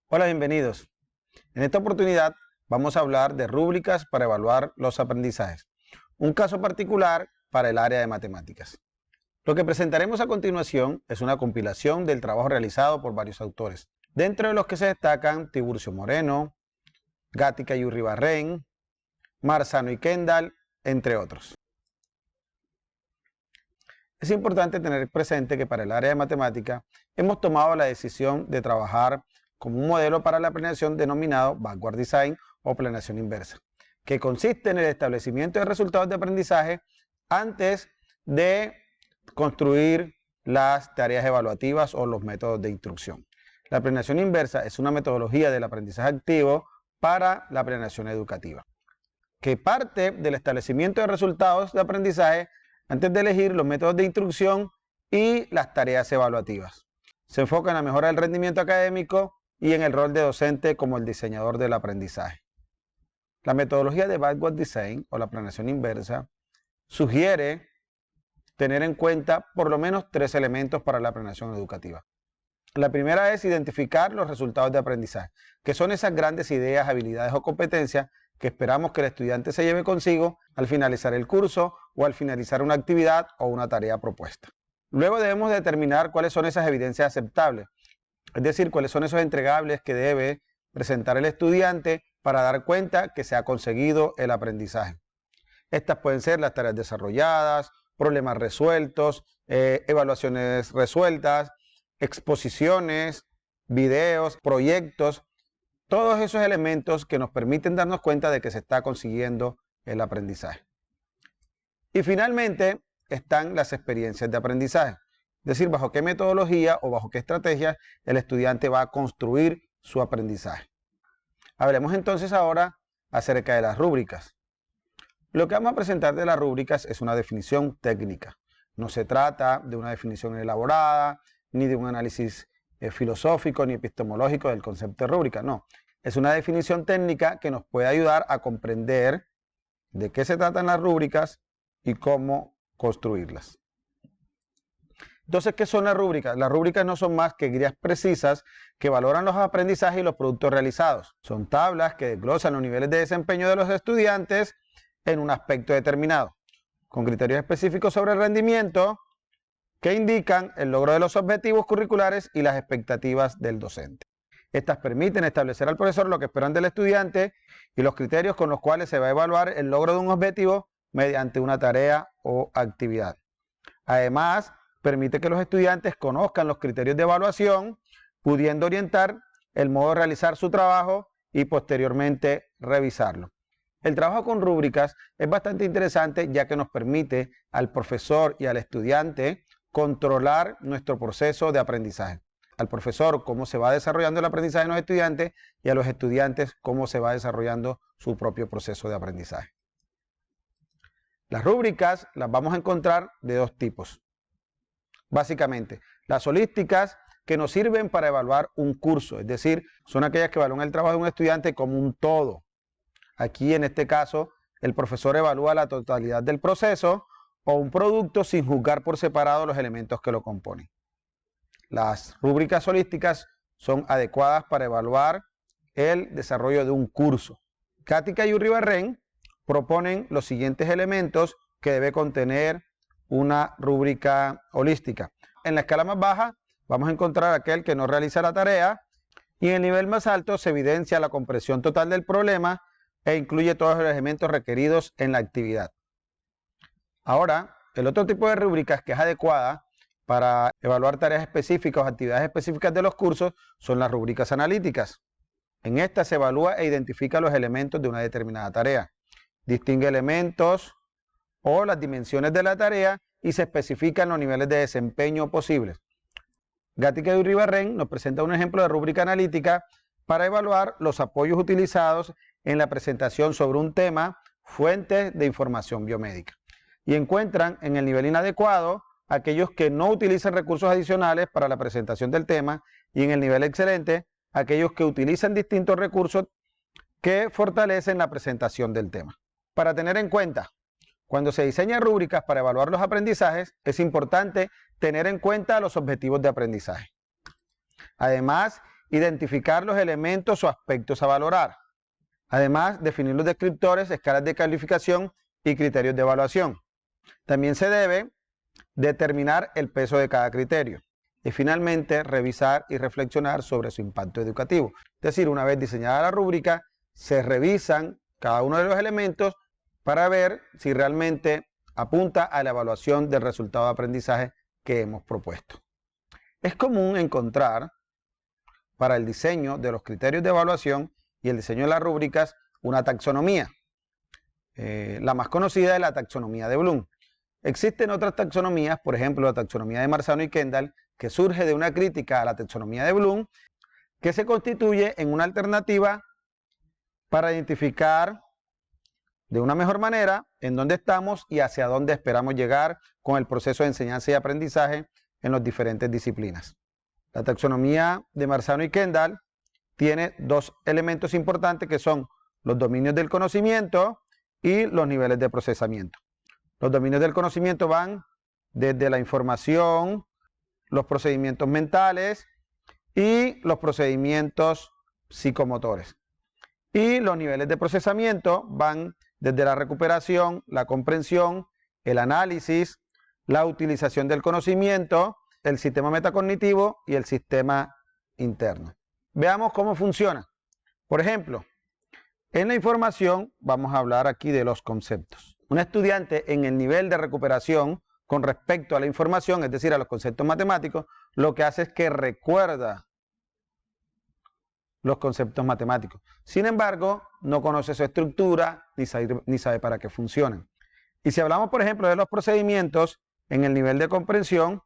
Hola, bienvenidos. En esta oportunidad vamos a hablar de rúbricas para evaluar los aprendizajes, un caso particular para el área de matemáticas. Lo que presentaremos a continuación es una compilación del trabajo realizado por varios autores, dentro de los que se destacan Tiburcio Moreno, Gatica y Uribarren, Marzano y Kendall, entre otros. Es importante tener presente que para el área de matemática hemos tomado la decisión de trabajar como un modelo para la planeación denominado Backward Design o planeación inversa, que consiste en el establecimiento de resultados de aprendizaje antes de construir las tareas evaluativas o los métodos de instrucción. La planeación inversa es una metodología del aprendizaje activo para la planeación educativa, que parte del establecimiento de resultados de aprendizaje antes de elegir los métodos de instrucción y las tareas evaluativas. Se enfoca en la mejora del rendimiento académico y en el rol de docente como el diseñador del aprendizaje. La metodología de Backward Design o la planeación inversa sugiere tener en cuenta por lo menos 3 elementos para la planeación educativa. La primera es identificar los resultados de aprendizaje, que son esas grandes ideas, habilidades o competencias que esperamos que el estudiante se lleve consigo al finalizar el curso o al finalizar una actividad o una tarea propuesta. Luego debemos determinar cuáles son esas evidencias aceptables, es decir, cuáles son esos entregables que debe presentar el estudiante para dar cuenta que se ha conseguido el aprendizaje. Estas pueden ser las tareas desarrolladas, problemas resueltos, evaluaciones resueltas, exposiciones, videos, proyectos, todos esos elementos que nos permiten darnos cuenta de que se está consiguiendo el aprendizaje. Y finalmente están las experiencias de aprendizaje, es decir, bajo qué metodología o bajo qué estrategia el estudiante va a construir su aprendizaje. Hablemos entonces ahora acerca de las rúbricas. Lo que vamos a presentar de las rúbricas es una definición técnica. No se trata de una definición elaborada, ni de un análisis filosófico ni epistemológico del concepto de rúbrica, no. Es una definición técnica que nos puede ayudar a comprender de qué se tratan las rúbricas y cómo construirlas. Entonces, ¿qué son las rúbricas? Las rúbricas no son más que guías precisas que valoran los aprendizajes y los productos realizados. Son tablas que desglosan los niveles de desempeño de los estudiantes en un aspecto determinado, con criterios específicos sobre el rendimiento que indican el logro de los objetivos curriculares y las expectativas del docente. Estas permiten establecer al profesor lo que esperan del estudiante y los criterios con los cuales se va a evaluar el logro de un objetivo mediante una tarea o actividad. Además, permite que los estudiantes conozcan los criterios de evaluación, pudiendo orientar el modo de realizar su trabajo y posteriormente revisarlo. El trabajo con rúbricas es bastante interesante ya que nos permite al profesor y al estudiante controlar nuestro proceso de aprendizaje. Al profesor cómo se va desarrollando el aprendizaje de los estudiantes y a los estudiantes cómo se va desarrollando su propio proceso de aprendizaje. Las rúbricas las vamos a encontrar de 2 tipos. Básicamente, las holísticas que nos sirven para evaluar un curso, es decir, son aquellas que evalúan el trabajo de un estudiante como un todo. Aquí, en este caso, el profesor evalúa la totalidad del proceso o un producto sin juzgar por separado los elementos que lo componen. Las rúbricas holísticas son adecuadas para evaluar el desarrollo de un curso. Gatica y Uribarren proponen los siguientes elementos que debe contener una rúbrica holística. En la escala más baja vamos a encontrar aquel que no realiza la tarea y en el nivel más alto se evidencia la comprensión total del problema e incluye todos los elementos requeridos en la actividad. Ahora, el otro tipo de rúbricas que es adecuada para evaluar tareas específicas o actividades específicas de los cursos son las rúbricas analíticas. En esta se evalúa e identifica los elementos de una determinada tarea, distingue elementos o las dimensiones de la tarea y se especifican los niveles de desempeño posibles. Gatica y Uribarren nos presenta un ejemplo de rúbrica analítica para evaluar los apoyos utilizados en la presentación sobre un tema, fuentes de información biomédica. Y encuentran en el nivel inadecuado aquellos que no utilizan recursos adicionales para la presentación del tema y en el nivel excelente aquellos que utilizan distintos recursos que fortalecen la presentación del tema. Para tener en cuenta, cuando se diseñan rúbricas para evaluar los aprendizajes, es importante tener en cuenta los objetivos de aprendizaje. Además, identificar los elementos o aspectos a valorar. Además, definir los descriptores, escalas de calificación y criterios de evaluación. También se debe determinar el peso de cada criterio. Y finalmente, revisar y reflexionar sobre su impacto educativo. Es decir, una vez diseñada la rúbrica, se revisan cada uno de los elementos para ver si realmente apunta a la evaluación del resultado de aprendizaje que hemos propuesto. Es común encontrar para el diseño de los criterios de evaluación y el diseño de las rúbricas una taxonomía. La más conocida es la taxonomía de Bloom. Existen otras taxonomías, por ejemplo la taxonomía de Marzano y Kendall, que surge de una crítica a la taxonomía de Bloom, que se constituye en una alternativa para identificar de una mejor manera en dónde estamos y hacia dónde esperamos llegar con el proceso de enseñanza y aprendizaje en las diferentes disciplinas. La taxonomía de Marzano y Kendall tiene dos elementos importantes que son los dominios del conocimiento y los niveles de procesamiento. Los dominios del conocimiento van desde la información, los procedimientos mentales y los procedimientos psicomotores. Y los niveles de procesamiento van desde la recuperación, la comprensión, el análisis, la utilización del conocimiento, el sistema metacognitivo y el sistema interno. Veamos cómo funciona. Por ejemplo, en la información vamos a hablar aquí de los conceptos. Un estudiante en el nivel de recuperación con respecto a la información, es decir, a los conceptos matemáticos, lo que hace es que recuerda los conceptos matemáticos. Sin embargo, no conoce su estructura ni sabe para qué funcionan. Y si hablamos, por ejemplo, de los procedimientos en el nivel de comprensión,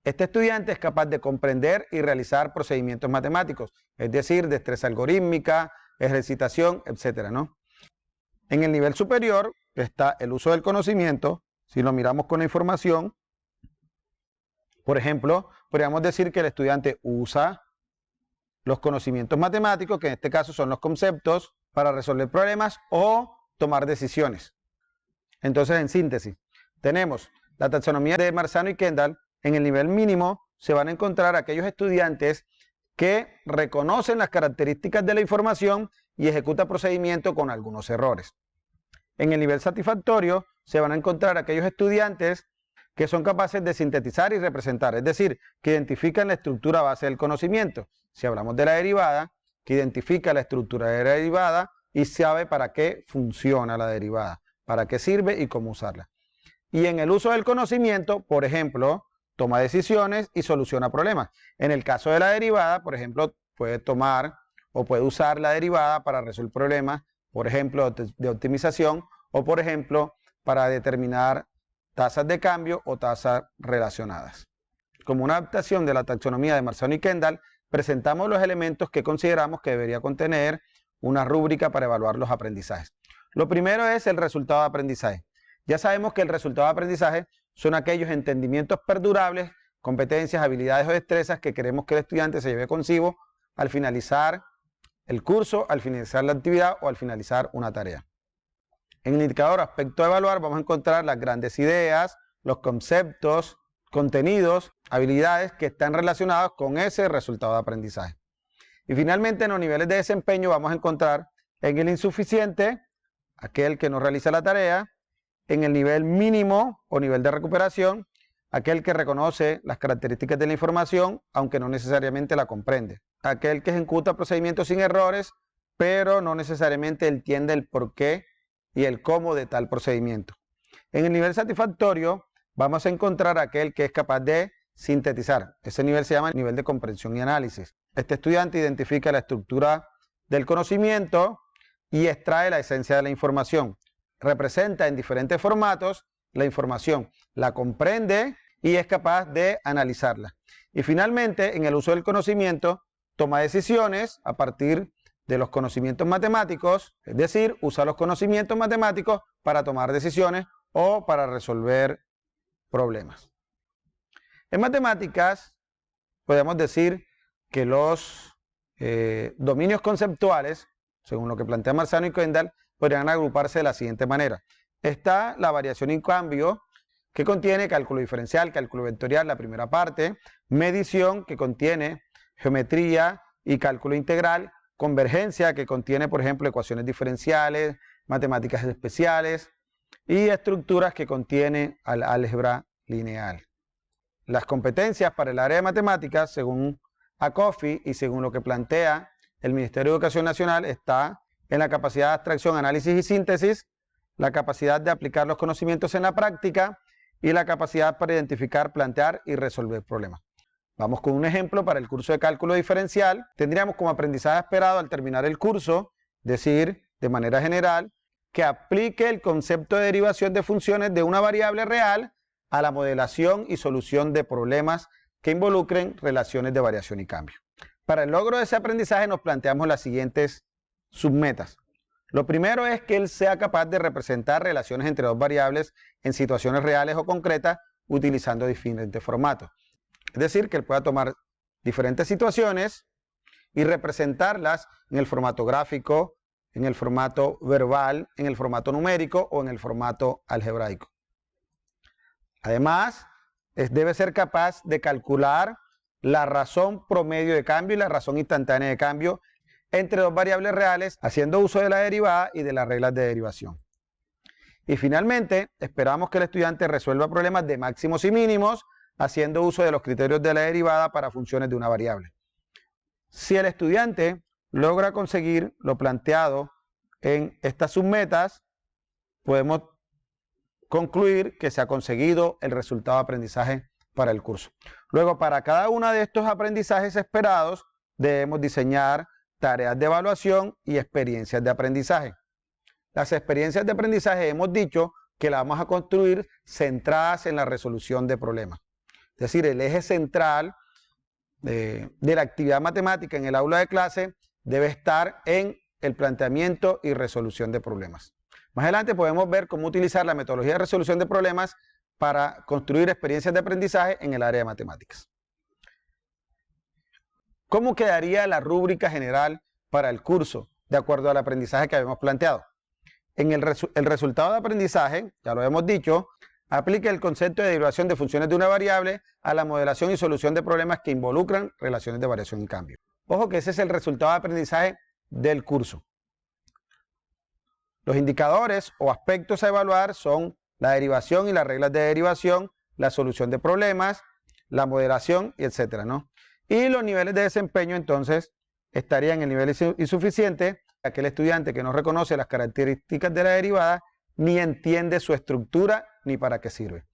este estudiante es capaz de comprender y realizar procedimientos matemáticos, es decir, destreza algorítmica, ejercitación, etcétera, ¿no? En el nivel superior está el uso del conocimiento. Si lo miramos con la información, por ejemplo, podríamos decir que el estudiante usa los conocimientos matemáticos, que en este caso son los conceptos, para resolver problemas o tomar decisiones. Entonces, en síntesis, tenemos la taxonomía de Marzano y Kendall. En el nivel mínimo se van a encontrar aquellos estudiantes que reconocen las características de la información y ejecutan procedimientos con algunos errores. En el nivel satisfactorio se van a encontrar aquellos estudiantes que son capaces de sintetizar y representar, es decir, que identifican la estructura base del conocimiento. Si hablamos de la derivada, que identifica la estructura de la derivada y sabe para qué funciona la derivada, para qué sirve y cómo usarla. Y en el uso del conocimiento, por ejemplo, toma decisiones y soluciona problemas. En el caso de la derivada, por ejemplo, puede tomar o puede usar la derivada para resolver problemas, por ejemplo, de optimización o, por ejemplo, para determinar tasas de cambio o tasas relacionadas. Como una adaptación de la taxonomía de Marzano y Kendall, presentamos los elementos que consideramos que debería contener una rúbrica para evaluar los aprendizajes. Lo primero es el resultado de aprendizaje. Ya sabemos que el resultado de aprendizaje son aquellos entendimientos perdurables, competencias, habilidades o destrezas que queremos que el estudiante se lleve consigo al finalizar el curso, al finalizar la actividad o al finalizar una tarea. En el indicador aspecto a evaluar vamos a encontrar las grandes ideas, los conceptos, contenidos, habilidades que están relacionados con ese resultado de aprendizaje. Y finalmente en los niveles de desempeño vamos a encontrar en el insuficiente, aquel que no realiza la tarea, en el nivel mínimo o nivel de recuperación, aquel que reconoce las características de la información, aunque no necesariamente la comprende. Aquel que ejecuta procedimientos sin errores, pero no necesariamente entiende el porqué y el cómo de tal procedimiento. En el nivel satisfactorio vamos a encontrar aquel que es capaz de sintetizar. Ese nivel se llama nivel de comprensión y análisis. Este estudiante identifica la estructura del conocimiento y extrae la esencia de la información. Representa en diferentes formatos la información, la comprende y es capaz de analizarla. Y finalmente, en el uso del conocimiento, toma decisiones a partir de los conocimientos matemáticos, es decir, usa los conocimientos matemáticos para tomar decisiones o para resolver problemas. En matemáticas, podemos decir que los dominios conceptuales, según lo que plantea Marzano y Kendall, podrían agruparse de la siguiente manera. Está la variación y cambio, que contiene cálculo diferencial, cálculo vectorial, la primera parte, medición, que contiene geometría y cálculo integral, convergencia, que contiene, por ejemplo, ecuaciones diferenciales, matemáticas especiales, y estructuras que contiene al álgebra lineal. Las competencias para el área de matemáticas, según ACOFI y según lo que plantea el Ministerio de Educación Nacional, está en la capacidad de abstracción, análisis y síntesis, la capacidad de aplicar los conocimientos en la práctica y la capacidad para identificar, plantear y resolver problemas. Vamos con un ejemplo para el curso de cálculo diferencial. Tendríamos como aprendizaje esperado al terminar el curso, decir de manera general, que aplique el concepto de derivación de funciones de una variable real a la modelación y solución de problemas que involucren relaciones de variación y cambio. Para el logro de ese aprendizaje nos planteamos las siguientes submetas. Lo primero es que él sea capaz de representar relaciones entre dos variables en situaciones reales o concretas utilizando diferentes formatos. Es decir, que él pueda tomar diferentes situaciones y representarlas en el formato gráfico, en el formato verbal, en el formato numérico o en el formato algebraico. Además, debe ser capaz de calcular la razón promedio de cambio y la razón instantánea de cambio entre dos variables reales, haciendo uso de la derivada y de las reglas de derivación. Y finalmente, esperamos que el estudiante resuelva problemas de máximos y mínimos, haciendo uso de los criterios de la derivada para funciones de una variable. Si el estudiante logra conseguir lo planteado en estas submetas, podemos concluir que se ha conseguido el resultado de aprendizaje para el curso. Luego, para cada uno de estos aprendizajes esperados, debemos diseñar tareas de evaluación y experiencias de aprendizaje. Las experiencias de aprendizaje hemos dicho que las vamos a construir centradas en la resolución de problemas. Es decir, el eje central de la actividad matemática en el aula de clase debe estar en el planteamiento y resolución de problemas. Más adelante podemos ver cómo utilizar la metodología de resolución de problemas para construir experiencias de aprendizaje en el área de matemáticas. ¿Cómo quedaría la rúbrica general para el curso de acuerdo al aprendizaje que habíamos planteado? En el resultado de aprendizaje, ya lo hemos dicho, aplique el concepto de derivación de funciones de una variable a la modelación y solución de problemas que involucran relaciones de variación y cambio. Ojo que ese es el resultado de aprendizaje del curso. Los indicadores o aspectos a evaluar son la derivación y las reglas de derivación, la solución de problemas, la modelación y etcétera, ¿no? Y los niveles de desempeño entonces estarían en el nivel insuficiente, aquel estudiante que no reconoce las características de la derivada ni entiende su estructura ni para qué sirve.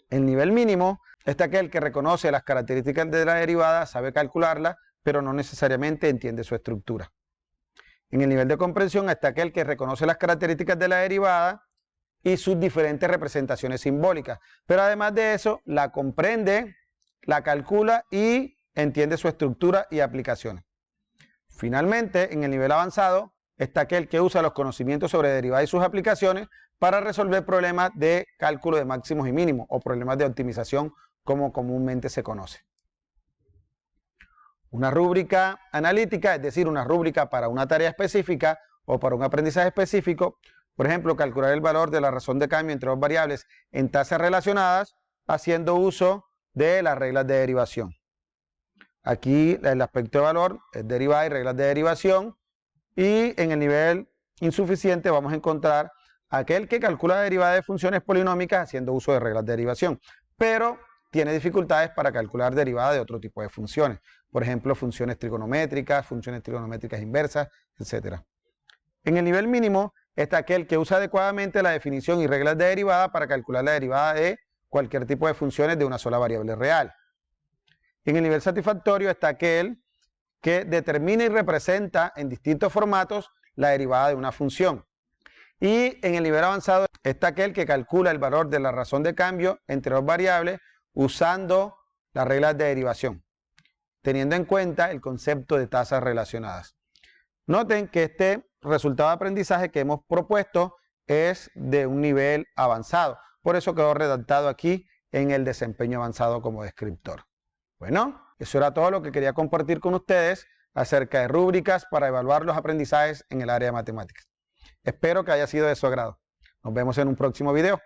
El nivel mínimo está aquel que reconoce las características de la derivada, sabe calcularla, pero no necesariamente entiende su estructura. En el nivel de comprensión está aquel que reconoce las características de la derivada y sus diferentes representaciones simbólicas, pero además de eso la comprende, la calcula y entiende su estructura y aplicaciones. Finalmente, en el nivel avanzado está aquel que usa los conocimientos sobre derivadas y sus aplicaciones para resolver problemas de cálculo de máximos y mínimos o problemas de optimización como comúnmente se conoce. Una rúbrica analítica, es decir, una rúbrica para una tarea específica o para un aprendizaje específico, por ejemplo, calcular el valor de la razón de cambio entre dos variables en tasas relacionadas haciendo uso de las reglas de derivación. Aquí el aspecto de valor es derivada y reglas de derivación, y en el nivel insuficiente vamos a encontrar aquel que calcula la derivada de funciones polinómicas haciendo uso de reglas de derivación, pero tiene dificultades para calcular derivada de otro tipo de funciones, por ejemplo, funciones trigonométricas inversas, etc. En el nivel mínimo está aquel que usa adecuadamente la definición y reglas de derivada para calcular la derivada de cualquier tipo de funciones de una sola variable real. En el nivel satisfactorio está aquel que determina y representa en distintos formatos la derivada de una función. Y en el nivel avanzado está aquel que calcula el valor de la razón de cambio entre dos variables usando las reglas de derivación, teniendo en cuenta el concepto de tasas relacionadas. Noten que este resultado de aprendizaje que hemos propuesto es de un nivel avanzado. Por eso quedó redactado aquí en el desempeño avanzado como descriptor. Bueno, eso era todo lo que quería compartir con ustedes acerca de rúbricas para evaluar los aprendizajes en el área de matemáticas. Espero que haya sido de su agrado. Nos vemos en un próximo video.